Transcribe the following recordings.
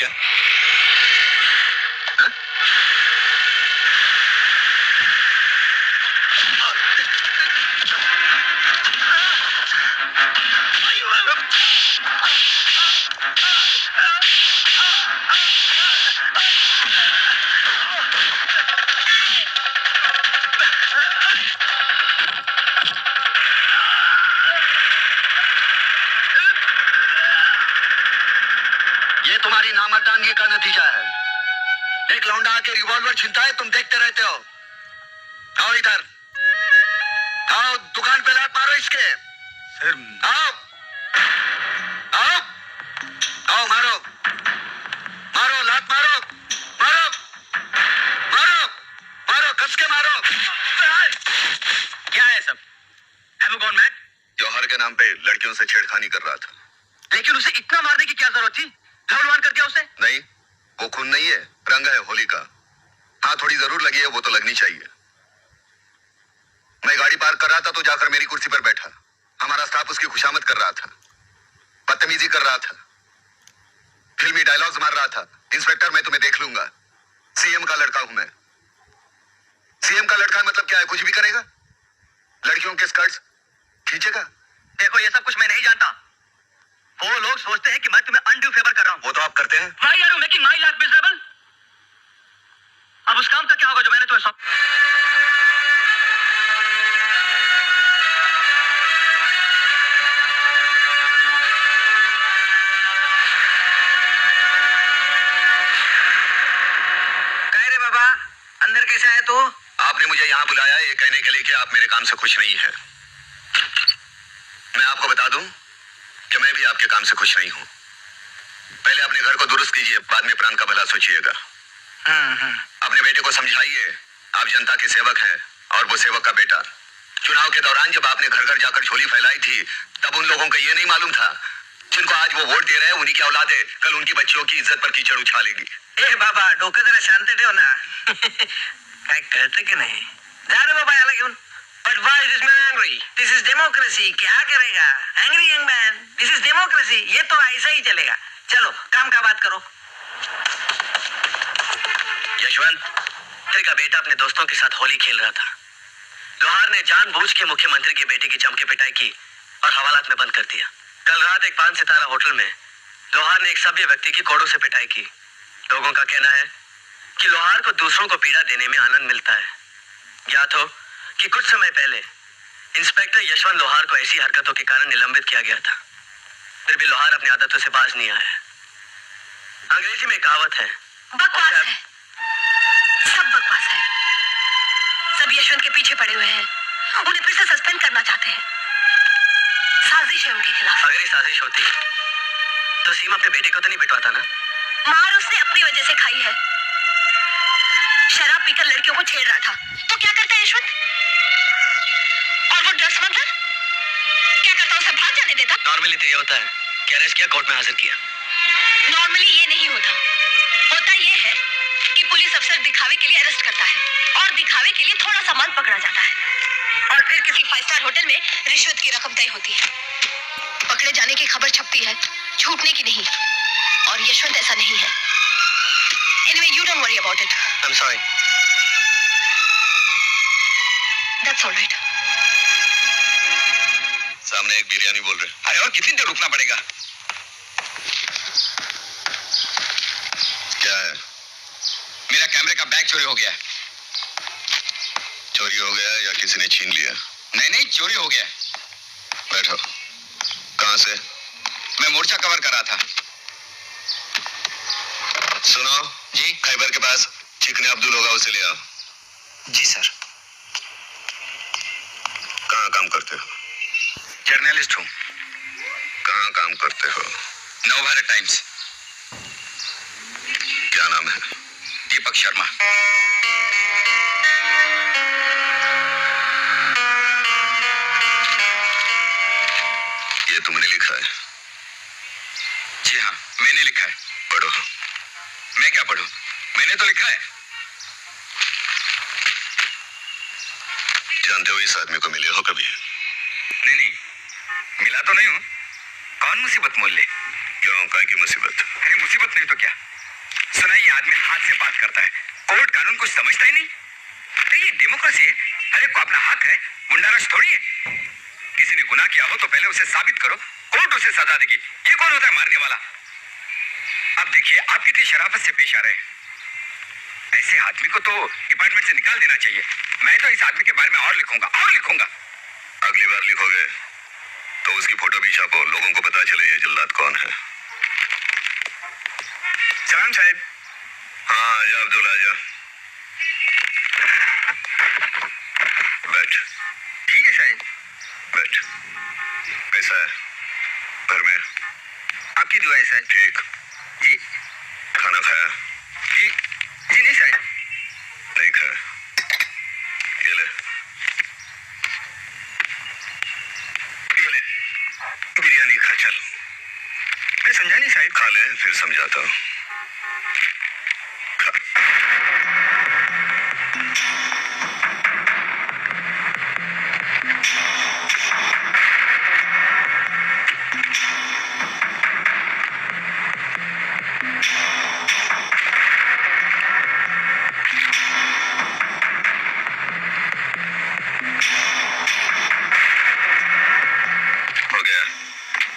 क्या? ये तुम्हारी नामर्दानगी का नतीजा है। एक लौंडा आके रिवॉल्वर छीनता है, तुम देखते रहते हो। आओ इधर, आओ दुकान पे लात मारो इसके। सर आओ आओ आओ, मारो मारो, लात मारो, मारो मारो मारो, कस के मारो। क्या है सब? Have you gone mad? जौहर के नाम पे लड़कियों से छेड़खानी कर रहा था। लेकिन उसे इतना मारने की क्या जरूरत थी? लहलवान कर दिया उसे। नहीं, वो खून नहीं है, रंग है होली का। हाँ, थोड़ी जरूर लगी है, वो तो लगनी चाहिए। मैं गाड़ी पार्क कर रहा था तो जाकर मेरी कुर्सी पर बैठा। हमारा स्टाफ उसकी खुशामद कर रहा था, बदतमीजी कर रहा था, फिल्मी डायलॉग्स मार रहा था। इंस्पेक्टर, मैं तुम्हें देख लूंगा। सीएम का लड़का हूं मैं। सीएम का लड़का मतलब क्या है? कुछ भी करेगा, लड़कियों के स्कर्ट्स खींचेगा। देखो, ये सब कुछ मैं नहीं जानता। वो लोग सोचते हैं कि मैं तुम्हें अनड्यू फेवर कर रहा हूँ। वो तो आप करते हैं। Why are you making my life miserable? अब उस काम का क्या होगा जो मैंने तुम्हें सौंपा? कह रे बाबा, अंदर कैसा है तू? आपने मुझे यहाँ बुलाया ये कहने के लिए कि आप मेरे काम से खुश नहीं हैं। मैं आपको बता दूं कि मैं भी आपके काम से खुश नहीं हूँ। पहले अपने घर को दुरुस्त कीजिए, बाद में प्राण का भला सोचिएगा। अपने बेटे को समझाइए, आप जनता के सेवक हैं और वो सेवक का बेटा। चुनाव के दौरान जब आपने घर घर जाकर झोली फैलाई थी, तब उन लोगों को ये नहीं मालूम था जिनको आज वो वोट दे रहे हैं उन्हीं की औलादें कल उनकी बच्चियों की इज्जत पर कीचड़ उछालेगी। ए बाबा, डोकं जरा शांत ठेव ना. काय कळतं की नाही? जा रे बाबा, याला घेऊन. But why is this man angry? This is democracy. क्या करेगा? Angry young man. This is democracy. ये तो ऐसा ही चलेगा. चलो काम का बात करो. यशवंत, तेरे का बेटा अपने दोस्तों के साथ होली खेल रहा था। लोहार ने जानबूझ के मुख्यमंत्री के बेटे की जम के पिटाई की और हवालात में बंद कर दिया। कल रात एक 5 सितारा होटल में लोहार ने एक सभ्य व्यक्ति की कोड़ों से पिटाई की। लोगों का कहना है कि लोहार को दूसरों को पीड़ा देने में आनंद मिलता है। ज्ञात हो कि कुछ समय पहले इंस्पेक्टर यशवंत लोहार को ऐसी हरकतों के कारण निलंबित किया गया था। फिर भी लोहार अपनी आदतों से बाज नहीं आया। अंग्रेजी में कहावत है, बकवास है, सब बकवास है। सब यशवंत के पीछे पड़े हुए हैं, उन्हें फिर से सस्पेंड करना चाहते हैं। साजिश है उनके खिलाफ। अगर ये साजिश होती तो सीमा अपने बेटे को तो नहीं पिटवाता ना। मार उसने अपनी वजह से खाई है। शराब पीकर लड़कियों को छेड़ रहा था तो क्या करता है यशवंत? और वो ड्रग्स मतलब क्या करता? उसे भाग जाने देता? नॉर्मली तो ये होता है कि अरेस्ट किया, कोर्ट में हाजिर किया। नॉर्मली ये नहीं होता। होता ये है कि पुलिस अफसर दिखावे के लिए अरेस्ट करता है और दिखावे के लिए थोड़ा सा माल पकड़ा जाता है और फिर किसी 5 स्टार होटल में रिश्वत की रकम तय होती है। पकड़े जाने की खबर छपती है, छूटने की नहीं। और यशवंत ऐसा नहीं है। Anyway, you don't worry about it. I'm sorry. That's all right. सामने एक बिरयानी बोल रहे। अरे और कितनी देर रुकना पड़ेगा? क्या है? मेरा कैमरे का बैग चोरी हो गया है। चोरी हो गया या किसी ने छीन लिया? नहीं, चोरी हो गया है। बैठो। कहाँ से? मैं मोर्चा कवर कर रहा था। सुनो जी। खैबर के पास चिकने अब्दुल होगा, उसे ले आओ। जी सर। कहाँ काम करते हो? जर्नलिस्ट हूँ। कहाँ काम करते हो? नवभारत टाइम्स। क्या नाम है? दीपक शर्मा। ये तुमने लिखा है? जी हाँ, मैंने लिखा है। पढ़ो। मैं क्या पढ़ूं? मैंने तो लिखा है। जानते हो इस आदमी को मिले हो कभी? नहीं, मिला तो नहीं हूँ। कौन मुसीबत मोल ले? क्यों, काय की मुसीबत? अरे मुसीबत नहीं तो क्या, सुना ये आदमी हाथ से बात करता है, कोर्ट कानून कुछ समझता ही नहीं। अरे ये डेमोक्रेसी है, हर एक को अपना हक है, गुंडाराज थोड़ी है। किसी ने गुनाह किया हो तो पहले उसे साबित करो, कोर्ट उसे सजा देगी। ये कौन होता है मारने वाला? अब देखिए आप कितनी शराफत से पेश आ रहे हैं। ऐसे आदमी को तो डिपार्टमेंट से निकाल देना चाहिए। मैं तो इस आदमी के बारे में और लिखूंगा। अगली बार लिखोगे तो उसकी फोटो भी छापो, लोगों को पता चले ये जल्लाद कौन है। सलाम साहब। हाँ आजा अब्दुल, आजा बैठ। ठीक है साहब। बैठ। कैसा है घर में? आपकी दुआ है साहब। ठीक। जी। खाना खाया? जी नहीं साहब। नहीं खाया? ये ले बिरयानी खा। चल। मैं समझा नहीं साहब। खा ले फिर समझाता हूँ।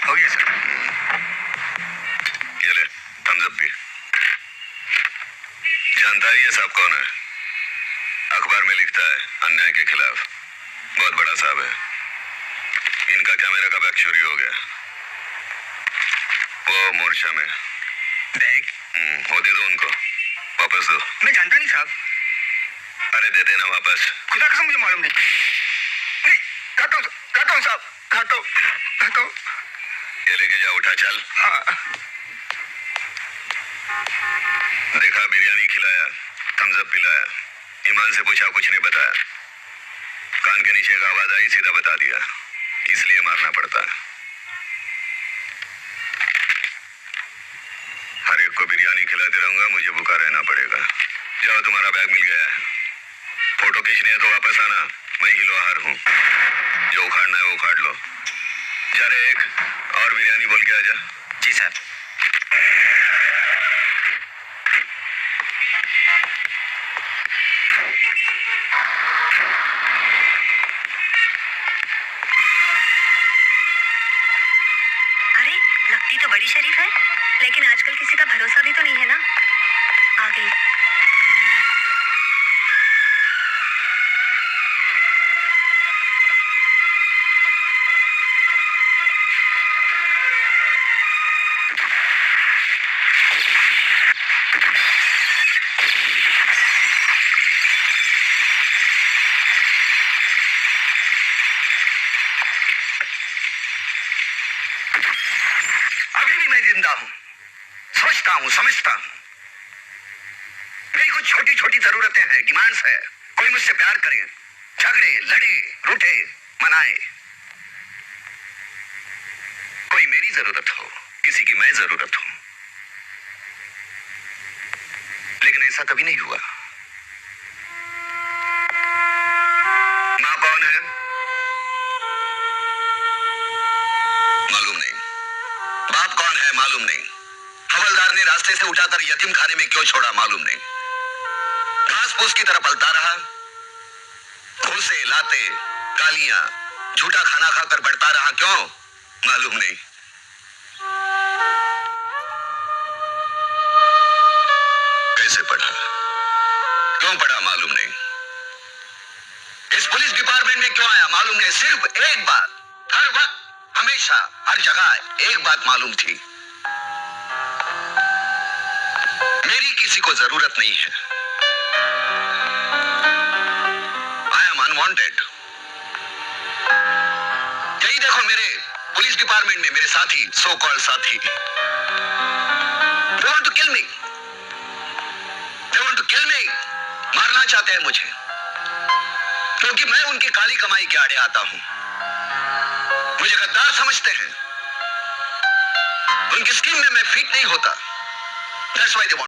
हो गया सर। ये ले थम्स अप पी। जानता है ये साहब कौन है? अखबार में लिखता है अन्याय के खिलाफ, बहुत बड़ा साहब है। इनका कैमरा का बैग चोरी हो गया, वो मोर्चा में। बैग? वो दे दो उनको, वापस दो। मैं जानता नहीं साहब। अरे दे देना वापस। खुदा कसम मुझे मालूम नहीं। खाता हूँ साहब, खाता हूँ। ये लेके जा, उठा चल। हाँ। देखा बिरयानी खिलाया, थम्स अप पिलाया, ईमान से पूछा कुछ नहीं बताया, कान के नीचे का आवाज आई सीधा बता दिया, इसलिए मारना पड़ता है। हर एक को बिरयानी खिलाते रहूंगा, मुझे भूखा रहना पड़ेगा। जाओ तुम्हारा बैग मिल गया है, फोटो खींचनी है तो वापस आना, मैं ही लोहार हूँ, जो उखाड़ना है वो उखाड़ लो। जा रे एक और बिरयानी बोल के आजा। जी सर। अरे लगती तो बड़ी शरीफ है, लेकिन आजकल किसी का भरोसा भी तो नहीं है ना। आ गई। अभी भी मैं जिंदा हूँ, सोचता हूँ, समझता हूँ। मेरी कुछ छोटी छोटी जरूरतें हैं, डिमांड्स है। कोई मुझसे प्यार करे, झगड़े, लड़े, रूठे, मनाए। कोई मेरी जरूरत हो, किसी की मैं जरूरत हूं। लेकिन ऐसा कभी नहीं हुआ। मां कौन है? मालूम नहीं। बाप कौन है? मालूम नहीं। हवलदार ने रास्ते से उठाकर यतीम खाने में क्यों छोड़ा? मालूम नहीं। घास फूस की तरह पलता रहा, भूसे, लाते, गालियां, झूठा खाना खाकर बढ़ता रहा, क्यों? मालूम नहीं। कैसे पढ़ा, क्यों पढ़ा? मालूम नहीं। इस पुलिस डिपार्टमेंट में क्यों आया? मालूम नहीं। सिर्फ एक बात, हर वक्त, हमेशा, हर जगह एक बात मालूम थी, मेरी किसी को जरूरत नहीं है। I am unwanted. यही देखो मेरे पुलिस डिपार्टमेंट में मेरे साथी, सो कॉल्ड साथी, they want to kill me. They want to kill me. मारना चाहते हैं मुझे, क्योंकि मैं उनकी काली कमाई के आड़े आता हूं। मुझे गद्दार समझते हैं, उनकी स्कीम में मैं फिट नहीं होता। That's why they want